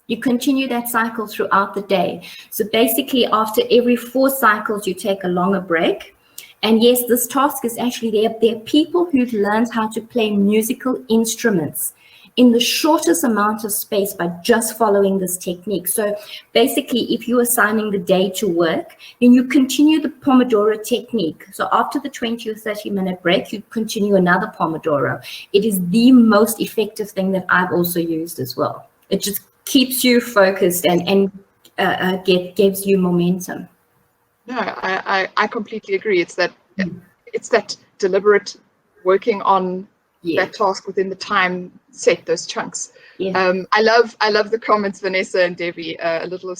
You continue that cycle throughout the day. So basically, after every 4 cycles, you take a longer break. And yes, this task is actually there are people who've learned how to play musical instruments in the shortest amount of space by just following this technique. So basically, if you're assigning the day to work, then you continue the Pomodoro technique. So after the 20 or 30-minute break, you continue another Pomodoro. It is the most effective thing that I've also used as well. It just keeps you focused and gives you momentum. No, I completely agree. It's that deliberate working on that task within the time set, those chunks. I love the comments, Vanessa and Debbie. A little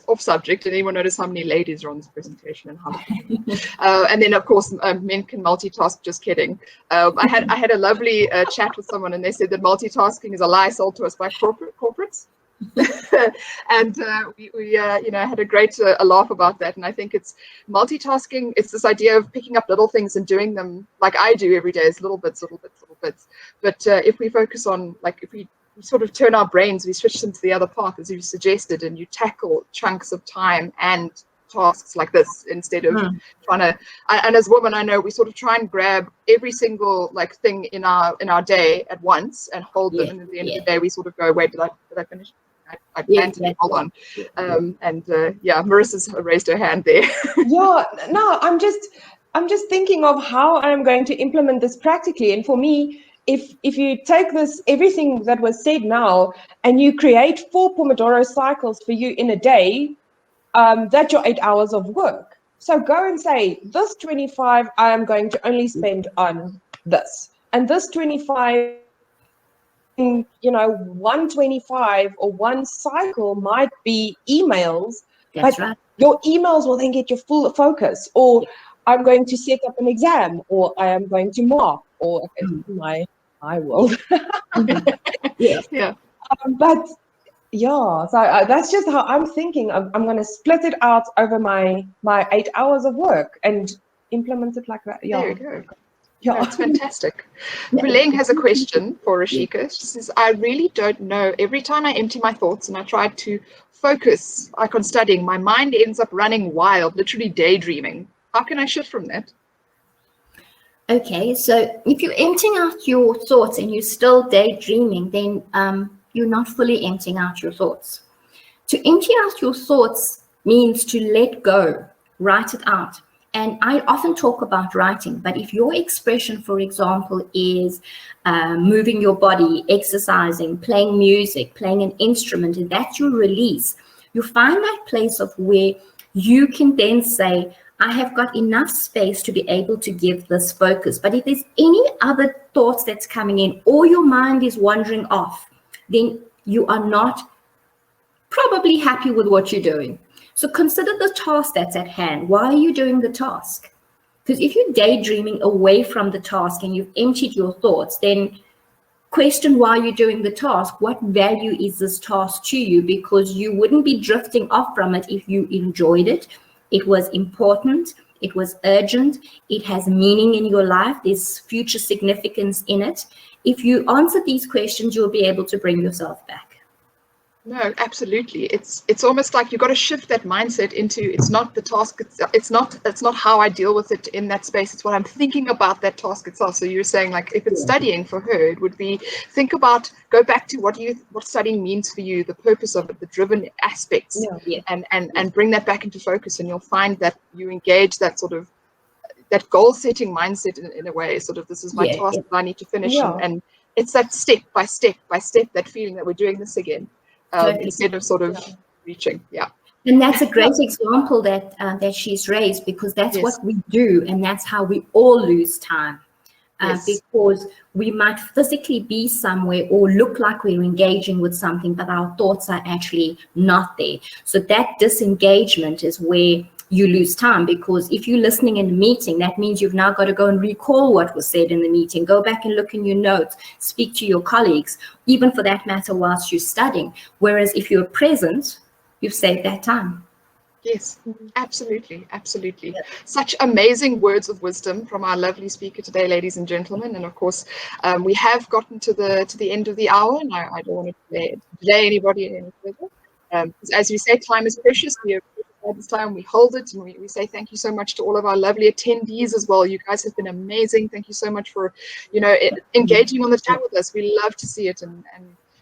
off subject. Did anyone notice how many ladies are on this presentation and how? And then of course men can multitask. Just kidding. I had a lovely chat with someone, and they said that multitasking is a lie sold to us by corporates. And we had a great a laugh about that. And I think it's multitasking. It's this idea of picking up little things and doing them like I do every day, is little bits. But if we focus on, like, if we sort of turn our brains, we switch them to the other path, as you suggested, and you tackle chunks of time and tasks like this instead of trying to. And as women, I know we sort of try and grab every single like thing in our day at once and hold them, and at the end of the day, we sort of go, wait, did I finish? I planned to hold on. Marissa's raised her hand there. Yeah, no, I'm just thinking of how I'm going to implement this practically. And for me, if you take this, everything that was said now, and you create 4 Pomodoro cycles for you in a day, that's your 8 hours of work. So go and say, this 25 I am going to only spend on this, and this 25, 125 or one cycle might be emails. That's but right. Your emails will then get your full focus, or I'm going to set up an exam, or I am going to mark, or my world. Yeah. But yeah, so that's just how I'm thinking. I'm going to split it out over my 8 hours of work and implement it like that. Yeah. There you go. Yeah. That's fantastic. Puleng has a question for Resheka. She says, I really don't know. Every time I empty my thoughts and I try to focus, like on studying, my mind ends up running wild, literally daydreaming. How can I shift from that? Okay, so if you're emptying out your thoughts and you're still daydreaming, then you're not fully emptying out your thoughts. To empty out your thoughts means to let go, write it out. And I often talk about writing, but if your expression, for example, is moving your body, exercising, playing music, playing an instrument, and that's your release, you find that place of where you can then say, I have got enough space to be able to give this focus. But if there's any other thoughts that's coming in, or your mind is wandering off, then you are not probably happy with what you're doing. So consider the task that's at hand. Why are you doing the task? Because if you're daydreaming away from the task and you've emptied your thoughts, then question why you're doing the task. What value is this task to you? Because you wouldn't be drifting off from it if you enjoyed it. It was important. It was urgent. It has meaning in your life. There's future significance in it. If you answer these questions, you'll be able to bring yourself back. No, absolutely. It's almost like you've got to shift that mindset into, it's not the task, it's not how I deal with it in that space, it's what I'm thinking about that task itself. So you're saying, like, if it's studying for her, it would be go back to what studying means for you, the purpose of it, the driven aspects, and bring that back into focus, and you'll find that you engage that sort of that goal setting mindset in a way, sort of, this is my task that I need to finish, and it's that step by step that feeling that we're doing this again. Instead of sort of reaching, And that's a great example that she's raised, because that's what we do, and that's how we all lose time. Because we might physically be somewhere or look like we're engaging with something, but our thoughts are actually not there. So that disengagement is where you lose time, because if you're listening in a meeting, that means you've now got to go and recall what was said in the meeting, go back and look in your notes, speak to your colleagues, even for that matter whilst you're studying. Whereas if you're present, you've saved that time. Yes, absolutely. Such amazing words of wisdom from our lovely speaker today, ladies and gentlemen. And of course, we have gotten to the end of the hour, and I don't want to delay anybody any further. As we say, time is precious. We at this time, we hold it, and we say thank you so much to all of our lovely attendees as well. You guys have been amazing. Thank you so much for engaging on the chat with us. We love to see it, and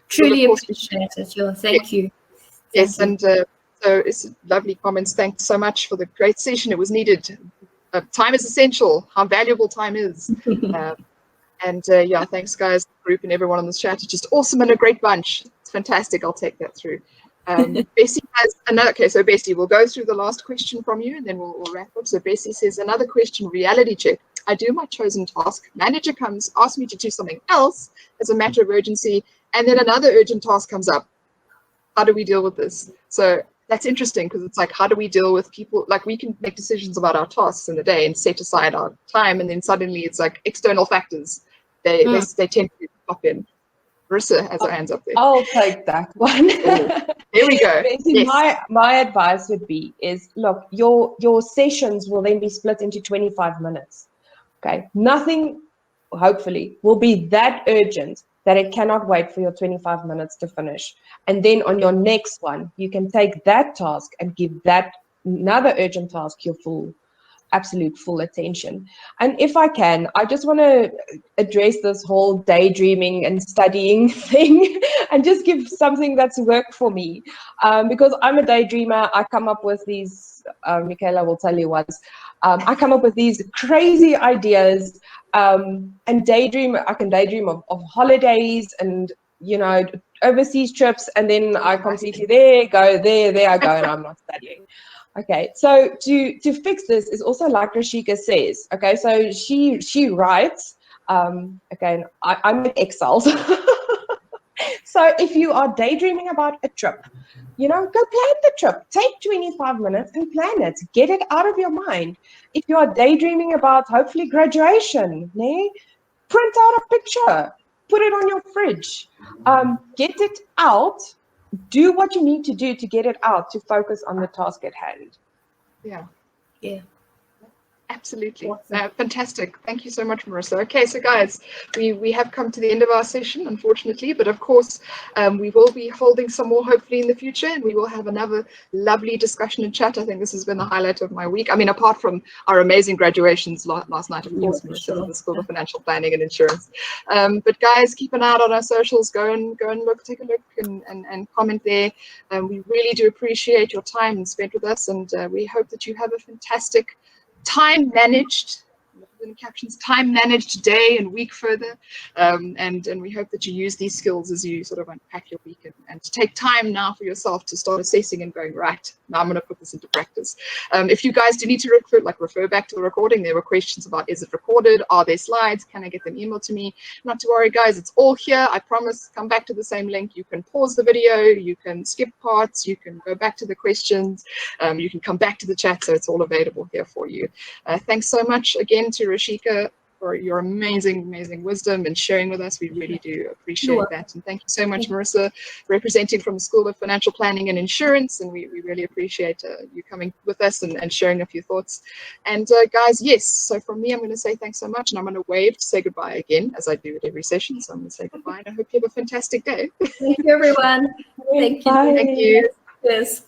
truly appreciate it. Thank you. Yes, and so it's lovely comments. Thanks so much for the great session. It was needed. Time is essential. How valuable time is. Thanks guys, group, and everyone on this chat. It's just awesome and a great bunch. It's fantastic. I'll take that through. Bessie has another. Okay, so Bessie, we'll go through the last question from you, and then we'll wrap up. So Bessie says, another question, reality check. I do my chosen task. Manager comes, asks me to do something else as a matter of urgency, and then another urgent task comes up. How do we deal with this? So that's interesting, because it's like, how do we deal with people? Like, we can make decisions about our tasks in the day and set aside our time, and then suddenly it's like external factors. They tend to pop in. Marissa has her hands up there. I'll take that one. There we go. Yes. My advice would be is, look, your sessions will then be split into 25 minutes. Okay. Nothing, hopefully, will be that urgent that it cannot wait for your 25 minutes to finish. And then on your next one, you can take that task and give that another urgent task your absolute full attention. And if I can, I just want to address this whole daydreaming and studying thing and just give something that's worked for me. Because I'm a daydreamer, I come up with these, Michaela will tell you once, I come up with these crazy ideas and I can daydream of holidays and, you know, overseas trips, and then I completely there I go, and I'm not studying. Okay, so to fix this is also like Resheka says. Okay, so she writes. Okay, I'm in Excel. So if you are daydreaming about a trip, you know, go plan the trip. Take 25 minutes and plan it. Get it out of your mind. If you are daydreaming about hopefully graduation, print out a picture. Put it on your fridge. Get it out. Do what you need to do to get it out, to focus on the task at hand. Yeah. Absolutely. Fantastic. Thank you so much, Marissa. Okay, so guys, we have come to the end of our session, unfortunately, but of course, we will be holding some more hopefully in the future, and we will have another lovely discussion and chat. I think this has been the highlight of my week. I mean, apart from our amazing graduations last night, of course, Marissa, at the School of Financial Planning and Insurance. But guys, keep an eye out on our socials. Go and look, take a look and comment there. We really do appreciate your time spent with us, and we hope that you have a fantastic time managed day and week further, and we hope that you use these skills as you sort of unpack your week and to take time now for yourself to start assessing and going, right, now I'm going to put this into practice. If you guys do need to refer back to the recording, there were questions about, is it recorded, are there slides, can I get them emailed to me? Not to worry, guys, it's all here. I promise. Come back to the same link. You can pause the video, you can skip parts, you can go back to the questions, you can come back to the chat, so it's all available here for you. Thanks so much again to Resheka for your amazing wisdom and sharing with us. We really do appreciate that. And thank you so much, Marissa, representing from the School of Financial Planning and Insurance. And we really appreciate you coming with us and sharing a few thoughts. And guys, yes, so from me, I'm going to say thanks so much. And I'm going to wave to say goodbye again, as I do at every session. So I'm going to say goodbye, and I hope you have a fantastic day. Thank you, everyone. Thank you. Bye. Thank you. Yes.